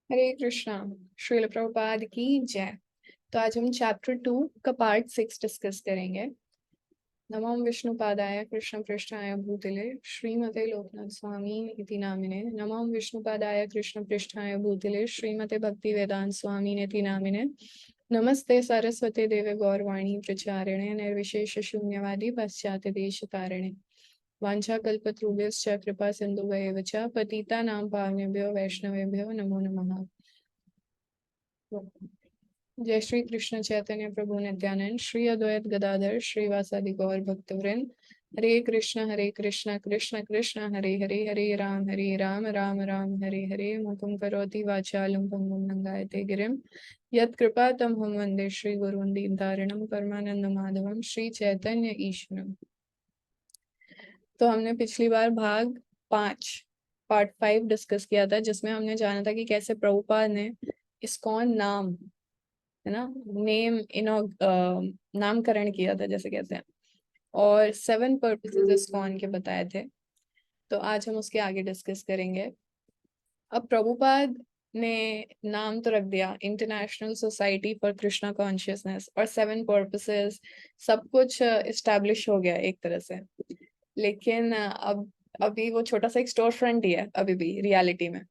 हरे कृष्णा। श्रील प्रभुपाद की जय। तो आज हम चैप्टर 2 का पार्ट 6 डिस्कस करेंगे। नमो विष्णुपादाय कृष्ण पृष्ठाय भूतले श्रीमते लोकनाथ स्वामी इति नामिने। नमो विष्णुपादाय कृष्ण पृष्ठाय भूतले श्रीमते भक्ति वेदांत स्वामी इति नामिने। नमस्ते सरस्वते देवे गौरवाणी प्रचारिणे निर्विशेष शून्यवादी पाश्चात्य देश तारिणे। वाञ्छाकल्पतरुभ्यश्च कृपा सिन्धुभ्येव च पतितानां पावनेभ्यो वैष्णवेभ्यो नमो नमः। जय श्री कृष्ण चैतन्य प्रभु नित्यानंद श्री अद्वैत गदाधर श्रीवासादि गौर भक्तवृंद। हरे कृष्ण कृष्ण कृष्ण हरे हरे हरे राम राम राम हरे हरे। मुकुं करोति वाचालं पङ्गुं लङ्घयते गिरिं यत्कृपा तमहं वन्दे श्री गुरुं दीनतारिणं परमानंद माधवं श्री चैतन्य ईश्वरम्। तो हमने पिछली बार भाग 5 पार्ट 5 डिस्कस किया था, जिसमें हमने जाना था कि कैसे प्रभुपाद ने इस्कॉन नाम, है ना, नामकरण किया था जैसे कहते हैं, और 7 पर्पसेस इस्कॉन के बताए थे। तो आज हम उसके आगे डिस्कस करेंगे। अब प्रभुपाद ने नाम तो रख दिया, international society for Krishna consciousness, और 7 पर्पसेस, सब कुछ इस्टेब्लिश हो गया एक तरह से। लेकिन अब अभी वो छोटा सा एक स्टोर फ्रंट ही है अभी भी रियलिटी में।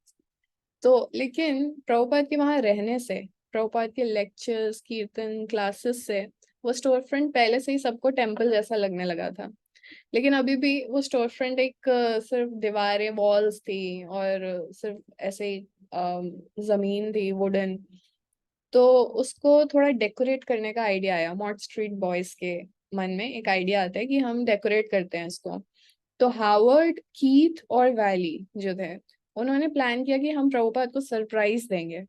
तो लेकिन प्रभुपाद के वहां रहने से, प्रभुपाद के लेक्चर्स कीर्तन क्लासेस से, वो स्टोर फ्रंट पहले से ही सबको टेम्पल जैसा लगने लगा था। लेकिन अभी भी वो स्टोर फ्रंट एक सिर्फ दीवारें वॉल्स थी और सिर्फ ऐसे ही जमीन थी वुडन। तो उसको थोड़ा डेकोरेट करने का आइडिया आया मॉड स्ट्रीट बॉयज के मन में। एक आइडिया आता है कि हम डेकोरेट करते हैं इसको। तो हावर्ड कीथ और वैली जो थे, उन्होंने प्लान किया कि हम प्रभुपाद को सरप्राइज देंगे।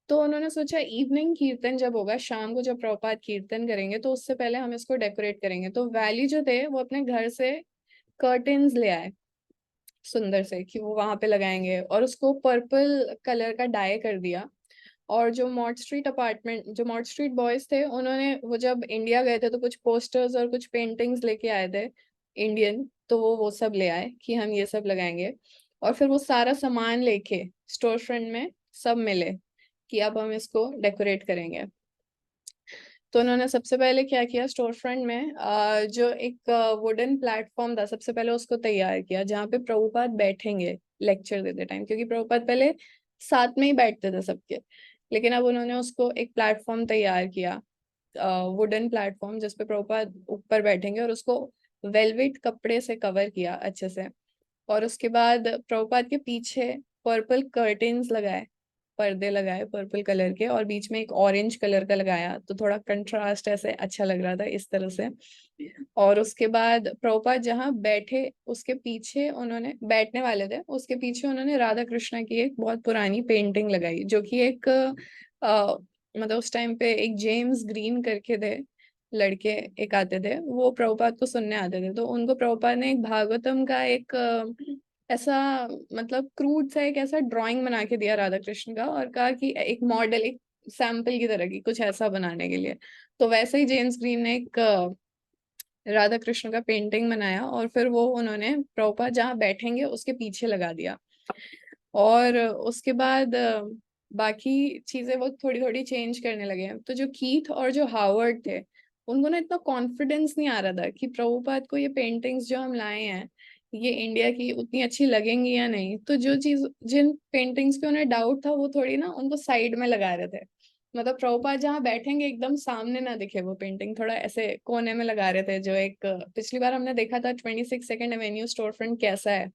तो उन्होंने सोचा इवनिंग कीर्तन जब होगा, शाम को जब प्रभुपाद कीर्तन करेंगे, तो उससे पहले हम इसको डेकोरेट करेंगे। तो वैली जो थे वो अपने घर से कर्टेन्स ले आए सुंदर से, कि वो वहां पे लगाएंगे, और उसको पर्पल कलर का डाई कर दिया। और जो मॉड स्ट्रीट बॉयज थे, उन्होंने वो जब इंडिया गए थे तो कुछ पोस्टर्स और कुछ पेंटिंग्स लेके आए थे इंडियन, तो वो सब ले आए कि हम ये सब लगाएंगे। और फिर वो सारा सामान लेके स्टोर फ्रंट में सब मिले कि अब हम इसको डेकोरेट करेंगे। तो उन्होंने सबसे पहले क्या किया, स्टोर फ्रंट में जो एक वुडन प्लेटफॉर्म था, सबसे पहले उसको तैयार किया जहाँ पे प्रभुपाद बैठेंगे लेक्चर देते टाइम, क्योंकि प्रभुपाद पहले साथ में ही बैठते थे सबके। लेकिन अब उन्होंने उसको एक प्लेटफॉर्म तैयार किया, वुडन प्लेटफॉर्म, जिसपे प्रभुपाद ऊपर बैठेंगे, और उसको वेलवेट कपड़े से कवर किया अच्छे से। और उसके बाद प्रभुपाद के पीछे पर्पल कर्टेन्स लगाए, पर्दे लगाए पर्पल कलर के, और बीच में एक ऑरेंज कलर का लगाया, तो थोड़ा कंट्रास्ट ऐसे अच्छा लग रहा था इस तरह से। और उसके बाद प्रभुपाद जहाँ बैठे उसके पीछे, उन्होंने बैठने वाले थे उसके पीछे उन्होंने राधा कृष्णा की एक बहुत पुरानी पेंटिंग लगाई, जो कि एक मतलब उस टाइम पे एक जेम्स ग्रीन करके थे लड़के, एक आते थे, वो प्रभुपाद को सुनने आते थे। तो उनको प्रभुपाद ने एक भागवतम का एक ऐसा, मतलब क्रूड सा एक ऐसा ड्राइंग बना के दिया राधा कृष्ण का, और कहा कि एक मॉडल, एक सैंपल की तरह की कुछ ऐसा बनाने के लिए। तो वैसे ही जेम्स ग्रीन ने एक राधा कृष्ण का पेंटिंग बनाया, और फिर वो उन्होंने प्रभुपाद जहाँ बैठेंगे उसके पीछे लगा दिया। और उसके बाद बाकी चीजें वो थोड़ी थोड़ी चेंज करने लगे। तो जो कीथ और जो हावर्ड थे, उनको ना इतना कॉन्फिडेंस नहीं आ रहा था कि प्रभुपाद को ये पेंटिंग्स जो हम लाए हैं ये इंडिया की उतनी अच्छी लगेंगी या नहीं। तो जो चीज, जिन पेंटिंग्स पे उन्हें डाउट था, वो थोड़ी ना उनको साइड में लगा रहे थे। मतलब प्रभुपाद जहाँ बैठेंगे एकदम सामने ना दिखे वो पेंटिंग, थोड़ा ऐसे कोने में लगा रहे थे। जो एक पिछली बार हमने देखा था 26 सेकंड एवेन्यू स्टोर फ्रंट कैसा है,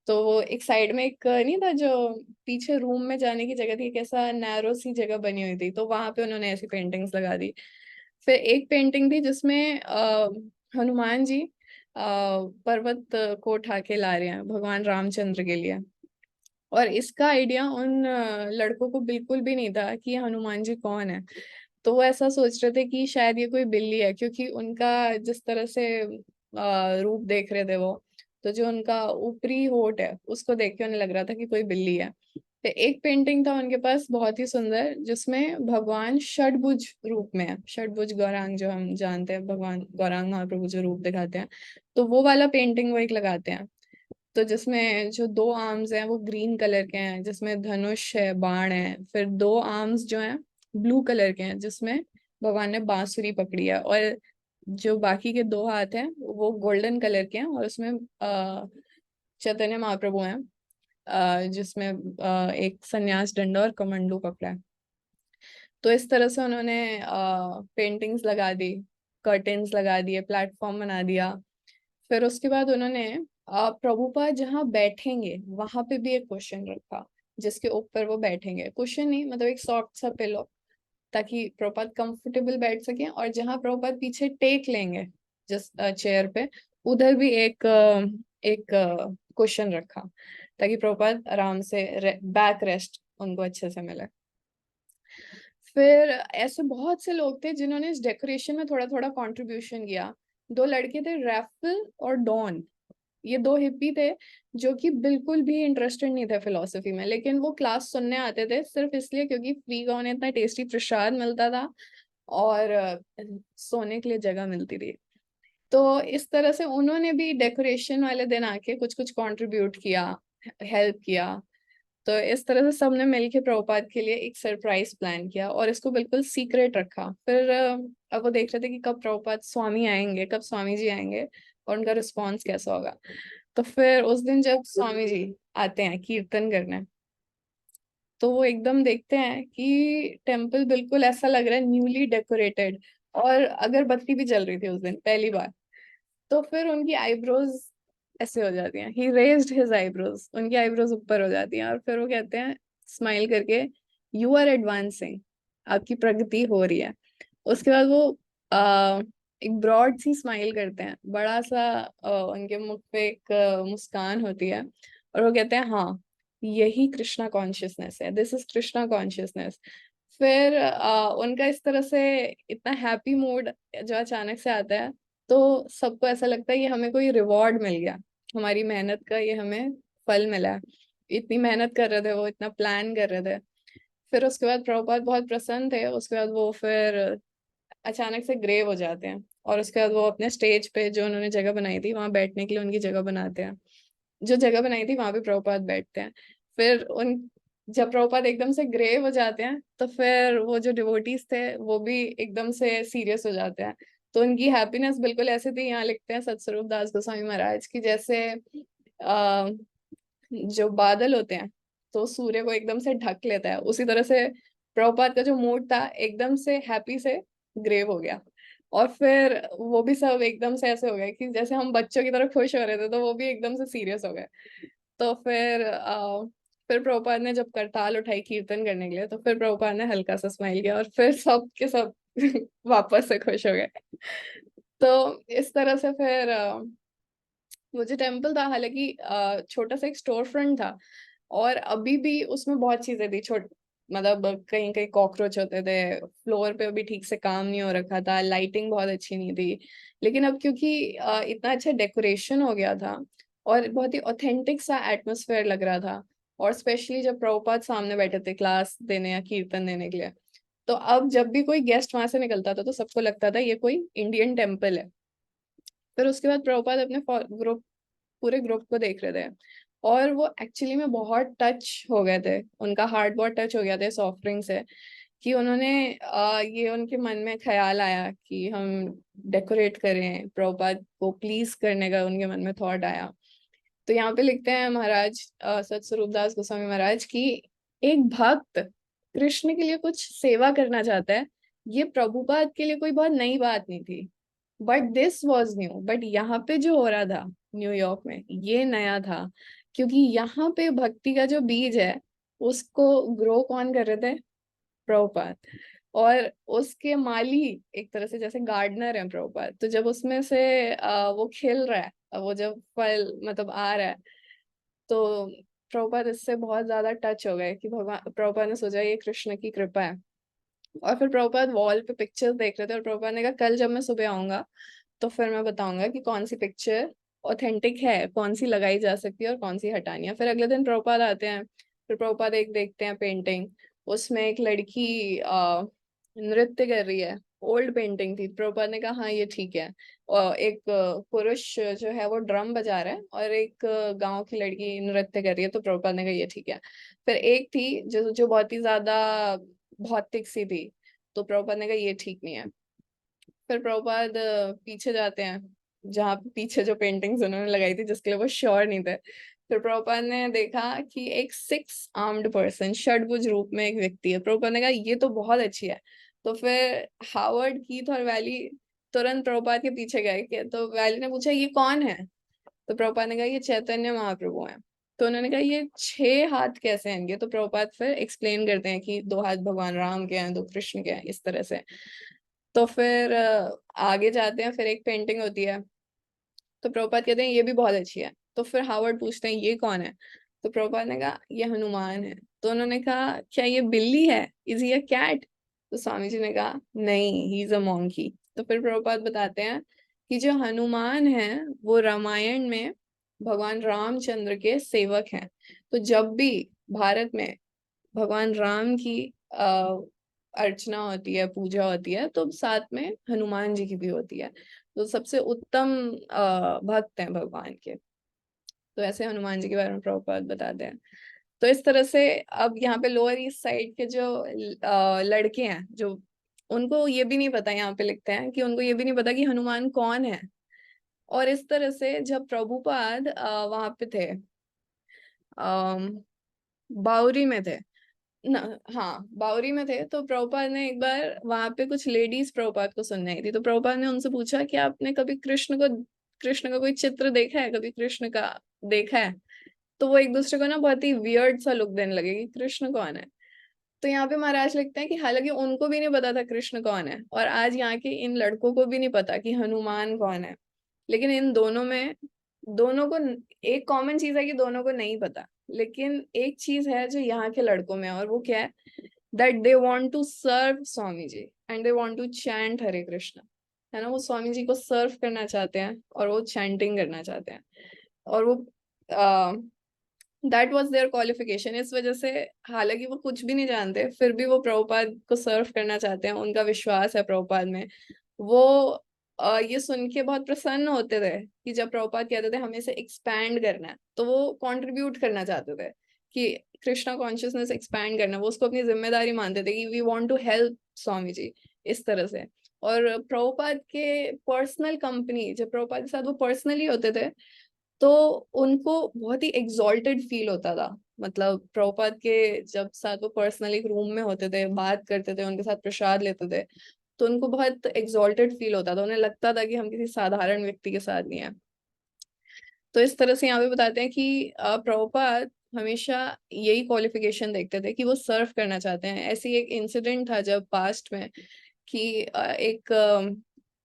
तो वो एक साइड में एक नहीं था जो पीछे रूम में जाने की जगह थी, एक ऐसा नैरो सी जगह बनी हुई थी, तो वहां पे उन्होंने ऐसी पेंटिंग्स लगा दी। फिर एक पेंटिंग थी जिसमें हनुमान जी पर्वत को उठा के ला रहे हैं भगवान रामचंद्र के लिए। और इसका आइडिया उन लड़कों को बिल्कुल भी नहीं था कि ये हनुमान जी कौन है। तो वो ऐसा सोच रहे थे कि शायद ये कोई बिल्ली है, क्योंकि उनका जिस तरह से रूप देख रहे थे वो, तो जो उनका ऊपरी होठ है उसको देख के उन्हें लग रहा था कि कोई बिल्ली है। तो एक पेंटिंग था उनके पास बहुत ही सुंदर, जिसमें भगवान षडभुज रूप में है, षडभुज गौरांग जो हम जानते हैं, भगवान गौरांग महाप्रभु जो रूप दिखाते हैं, तो वो वाला पेंटिंग वो एक लगाते हैं। तो जिसमें जो 2 आर्म्स हैं वो ग्रीन कलर के हैं, जिसमें धनुष है, बाण है। फिर 2 आर्म्स जो हैं ब्लू कलर के हैं, जिसमें भगवान ने बांसुरी पकड़ी है। और जो बाकी के 2 हाथ हैं वो गोल्डन कलर के हैं, और उसमें चैतन्य महाप्रभु हैं, जिसमें एक संन्यास डंडा और कमंडलू पकड़ा है। तो इस तरह से उन्होंने पेंटिंग्स लगा दी, कर्टेन्स लगा दिए, प्लेटफॉर्म बना दिया। फिर उसके बाद उन्होंने प्रभुपाद जहाँ बैठेंगे वहां पे भी एक क्वेश्चन रखा, जिसके ऊपर वो बैठेंगे। क्वेश्चन नहीं, मतलब एक सॉफ्ट सा पिलो, ताकि प्रभुपाद कंफर्टेबल बैठ सके। और जहाँ प्रभुपाद पीछे टेक लेंगे जिस चेयर पे, उधर भी एक क्वेश्चन रखा, ताकि प्रभुपाद आराम से बैक रेस्ट उनको अच्छे से मिले। फिर ऐसे बहुत से लोग थे जिन्होंने इस डेकोरेशन में थोड़ा थोड़ा कंट्रीब्यूशन किया। 2 लड़के थे, रैफल और डॉन। ये 2 हिप्पी थे जो कि बिल्कुल भी इंटरेस्टेड नहीं थे फिलोसफी में, लेकिन वो क्लास सुनने आते थे सिर्फ इसलिए क्योंकि फ्री का उन्हें इतना टेस्टी प्रसाद मिलता था और सोने के लिए जगह मिलती थी। तो इस तरह से उन्होंने भी डेकोरेशन वाले दिन आके कुछ कुछ कंट्रीब्यूट किया, हेल्प किया। तो इस तरह से सबने मिलके प्रभुपाद के लिए एक सरप्राइज प्लान किया और इसको बिल्कुल सीक्रेट रखा। फिर अब वो देख रहे थे कि कब प्रभुपाद स्वामी आएंगे, कब स्वामी जी आएंगे और उनका रिस्पॉन्स कैसा होगा। तो फिर उस दिन जब स्वामी जी आते हैं कीर्तन करने, तो वो एकदम देखते हैं कि टेम्पल बिल्कुल ऐसा लग रहा है न्यूली डेकोरेटेड, और अगरबत्ती भी जल रही थी उस दिन पहली बार। तो फिर उनकी आईब्रोज ऐसे हो जाती हैं, ही रेज्ड हिज आईब्रोज, उनकी आईब्रोज ऊपर हो जाती हैं, और फिर वो कहते हैं स्माइल करके, यू आर एडवांसिंग, आपकी प्रगति हो रही है। उसके बाद वो आ, एक ब्रॉड सी स्माइल करते हैं, बड़ा सा उनके मुख पे एक मुस्कान होती है, और वो कहते हैं हाँ, यही कृष्णा कॉन्शियसनेस है, दिस इज कृष्णा कॉन्शियसनेस। फिर उनका इस तरह से इतना हैप्पी मूड जो अचानक से आता है, तो सबको ऐसा लगता है कि हमें कोई रिवॉर्ड मिल गया, हमारी मेहनत का ये हमें फल मिला है। इतनी मेहनत कर रहे थे वो, इतना प्लान कर रहे थे। फिर उसके बाद प्रभुपाद बहुत प्रसन्न थे। उसके बाद वो फिर अचानक से ग्रेव हो जाते हैं, और उसके बाद वो अपने स्टेज पे जो उन्होंने जगह बनाई थी वहां बैठने के लिए उनकी जगह बनाते हैं। जो जगह बनाई थी वहां पे प्रभुपाद बैठते हैं। फिर उन जब प्रभुपाद एकदम से ग्रेव हो जाते हैं, तो फिर वो जो डिवोटीज थे वो भी एकदम से सीरियस हो जाते हैं। तो उनकी हैप्पीनेस बिल्कुल ऐसे थी, यहाँ लिखते हैं सतस्वरूप दास गोस्वामी महाराज की, जैसे आ, जो बादल होते हैं तो सूर्य को एकदम से ढक लेता है, उसी तरह से प्रभुपाद का जो मूड था एकदम से हैप्पी से ग्रेव हो गया। और फिर वो भी सब एकदम से ऐसे हो गए कि जैसे हम बच्चों की तरह खुश हो रहे थे, तो वो भी एकदम से सीरियस हो गए। तो फिर प्रभुपाद ने जब करताल उठाई कीर्तन करने के लिए, तो फिर प्रभुपाद ने हल्का सा स्माइल किया, और फिर सब के सब वापस से खुश हो गए। तो इस तरह से फिर वो जो टेम्पल था, हालांकि छोटा सा एक स्टोर फ्रंट था, और अभी भी उसमें बहुत चीजें थी छोट मतलब कहीं कहीं कॉकरोच होते थे, फ्लोर पे अभी ठीक से काम नहीं हो रखा था, लाइटिंग बहुत अच्छी नहीं थी। लेकिन अब क्योंकि इतना अच्छा डेकोरेशन हो गया था और बहुत ही ऑथेंटिक सा एटमोसफेयर लग रहा था, और स्पेशली जब प्रभुपाद सामने बैठे थे क्लास देने या कीर्तन देने के लिए, तो अब जब भी कोई गेस्ट वहां से निकलता था तो सबको लगता था ये कोई इंडियन टेम्पल है। फिर उसके बाद प्रभुपाद अपने ग्रुप पूरे ग्रुप को देख रहे थे, और वो एक्चुअली में बहुत टच हो गए थे, उनका हार्ट बहुत टच हो गया था इस ऑफरिंग से, कि उन्होंने ये उनके मन में ख्याल आया कि हम डेकोरेट करें, प्रभुपाद को प्लीज करने का उनके मन में थॉट आया। तो यहाँ पे लिखते हैं महाराज सतस्वरूप दास गोस्वामी महाराज की, एक भक्त कृष्ण के लिए कुछ सेवा करना चाहता है, ये प्रभुपाद के लिए कोई बहुत नई बात नहीं थी, but this was new. But यहाँ पे जो हो रहा था न्यूयॉर्क में, ये नया था, क्योंकि यहाँ पे भक्ति का जो बीज है उसको ग्रो कौन कर रहे थे? प्रभुपाद। और उसके माली एक तरह से जैसे गार्डनर है प्रभुपाद, तो जब उसमें से वो खिल रहा है, वो जब फल मतलब आ रहा है, तो प्रभुपाद इससे बहुत ज्यादा टच हो गए कि भगवान, प्रभुपाद ने सोचा ये कृष्ण की कृपा है। और फिर प्रभुपाद वॉल पे पिक्चर्स देख रहे थे, और प्रभुपाद ने कहा कल जब मैं सुबह आऊंगा तो फिर मैं बताऊंगा कि कौन सी पिक्चर ऑथेंटिक है, कौन सी लगाई जा सकती है और कौन सी हटानी है। फिर अगले दिन प्रभुपाद आते हैं, फिर प्रभुपाद एक देखते हैं पेंटिंग, उसमें एक लड़की नृत्य कर रही है, ओल्ड पेंटिंग थी। प्रभुपाद ने कहा हाँ ये ठीक है। और एक पुरुष जो है वो ड्रम बजा रहा है और एक गांव की लड़की नृत्य कर रही है, तो प्रभुपाद ने कहा ये ठीक है। फिर एक थी जो जो बहुत ही ज्यादा भौतिक सी थी, तो प्रभुपाद ने कहा ये ठीक नहीं है। फिर प्रभुपाद पीछे जाते हैं, जहाँ पे पीछे जो पेंटिंग्स उन्होंने लगाई थी जिसके लिए वो श्योर नहीं थे। फिर प्रभुपाद ने देखा कि एक 6 आर्म्ड पर्सन, षडभुज रूप में एक व्यक्ति है। प्रभुपाद ने कहा ये तो बहुत अच्छी है। तो फिर हावर्ड, कीथ और वैली तुरंत प्रभुपाद के पीछे गए तो वैली ने पूछा ये कौन है। तो प्रभुपाद ने कहा ये चैतन्य महाप्रभु हैं। तो उन्होंने कहा ये 6 हाथ कैसे हैं इनके। तो प्रभुपाद फिर एक्सप्लेन करते हैं कि 2 हाथ भगवान राम के हैं, 2 कृष्ण के हैं, इस तरह से। तो फिर आगे जाते हैं, फिर एक पेंटिंग होती है। तो प्रभुपाद कहते हैं ये भी बहुत अच्छी है। तो फिर हावर्ड पूछते हैं ये कौन है। तो प्रभुपाद ने कहा ये हनुमान है। तो उन्होंने कहा क्या ये बिल्ली है, इज ही अ कैट। तो स्वामी जी ने कहा नहीं, ही इज अ मोंकी। तो फिर प्रभुपाद बताते हैं कि जो हनुमान है वो रामायण में भगवान रामचंद्र के सेवक हैं। तो जब भी भारत में भगवान राम की अर्चना होती है, पूजा होती है, तो साथ में हनुमान जी की भी होती है। तो सबसे उत्तम भक्त हैं भगवान के। तो ऐसे हनुमान जी के बारे में प्रभुपाद बताते हैं। तो इस तरह से अब यहाँ पे लोअर ईस्ट साइड के जो लड़के हैं, जो उनको ये भी नहीं पता, यहाँ पे लिखते हैं कि उनको ये भी नहीं पता कि हनुमान कौन है। और इस तरह से जब प्रभुपाद वहां पे थे, अम, बावरी में थे ना, हाँ बावरी में थे, तो प्रभुपाद ने एक बार वहां पे कुछ लेडीज प्रभुपाद को सुनने आई थी। तो प्रभुपाद ने उनसे पूछा कि आपने कभी कृष्ण का कोई चित्र देखा है, कभी कृष्ण का देखा है। तो वो एक दूसरे को ना बहुत ही वियर्ड सा लुक देने लगे कि कृष्ण कौन है। तो यहाँ पे महाराज लिखते हैं कि हालांकि उनको भी नहीं पता था कृष्ण कौन है, और आज यहाँ के इन लड़कों को भी नहीं पता कि हनुमान कौन है, लेकिन इन दोनों में, दोनों को एक कॉमन चीज है कि दोनों को नहीं पता। लेकिन एक चीज है जो यहाँ के लड़कों में है, और वो क्या है, that they want to serve Swami ji and they want to chant Hare Krishna. है ना, वो स्वामी जी को सर्व करना चाहते हैं और वो चैंटिंग करना चाहते हैं। और वो दैट वाज देयर क्वालिफिकेशन। इस वजह से हालांकि वो कुछ भी नहीं जानते, फिर भी वो प्रभुपाद को सर्व करना चाहते हैं, उनका विश्वास है प्रभुपाद में। वो ये सुन के बहुत प्रसन्न होते थे कि जब प्रभुपाद कहते थे हमें इसे एक्सपैंड करना है, तो वो कंट्रीब्यूट करना चाहते थे कि कृष्णा कॉन्शियसनेस एक्सपैंड करना, वो उसको अपनी जिम्मेदारी मानते थे कि we want to help Swami ji, इस तरह से। और प्रभुपाद के पर्सनल कंपनी, जब प्रभुपाद के साथ वो पर्सनली होते थे, तो उनको बहुत ही एग्जॉल्टेड फील होता था। मतलब प्रभुपाद के जब साथ वो पर्सनली एक रूम में होते थे, बात करते थे, उनके साथ प्रसाद लेते थे, तो उनको बहुत एग्जॉल्टेड फील होता था, उन्हें लगता था कि हम किसी साधारण व्यक्ति के साथ नहीं है। तो इस तरह से यहाँ पे बताते हैं कि प्रभुपाद हमेशा यही क्वालिफिकेशन देखते थे कि वो सर्व करना चाहते हैं। ऐसी एक इंसिडेंट था जब पास्ट में कि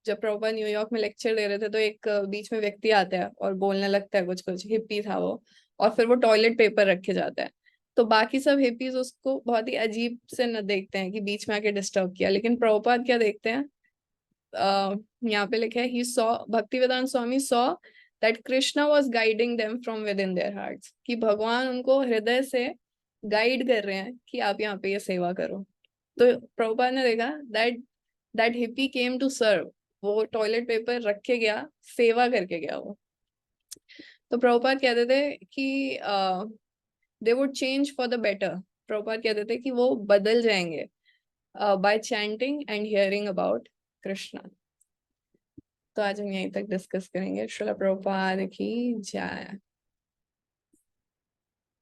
जब प्रभुपाद न्यूयॉर्क में लेक्चर दे रहे थे, तो एक बीच में व्यक्ति आता है और बोलने लगता है कुछ कुछ, हिप्पी था वो, और फिर वो टॉयलेट पेपर रखे जाता है। तो बाकी सब हिप्पीज उसको बहुत ही अजीब से न देखते हैं कि बीच में आके डिस्टर्ब किया, लेकिन प्रभुपाद क्या देखते हैं, यहाँ पे लिखा है he saw, Bhaktivedanta Swami saw that Krishna was guiding them from with in their hearts, कि भगवान उनको हृदय से गाइड कर रहे हैं कि आप यहाँ पे ये सेवा करो। तो प्रभुपाद ने देखा that that hippie came to serve, वो टॉयलेट पेपर रख के गया, सेवा करके गया वो। तो प्रभुपाद कहते थे कि they would change for the better. Prabhupada कहते थे कि वो बदल जाएंगे bye chanting and hearing about Krishna. तो आज हम यहीं तक डिस्कस करेंगे। श्रील प्रभुपाद की जय।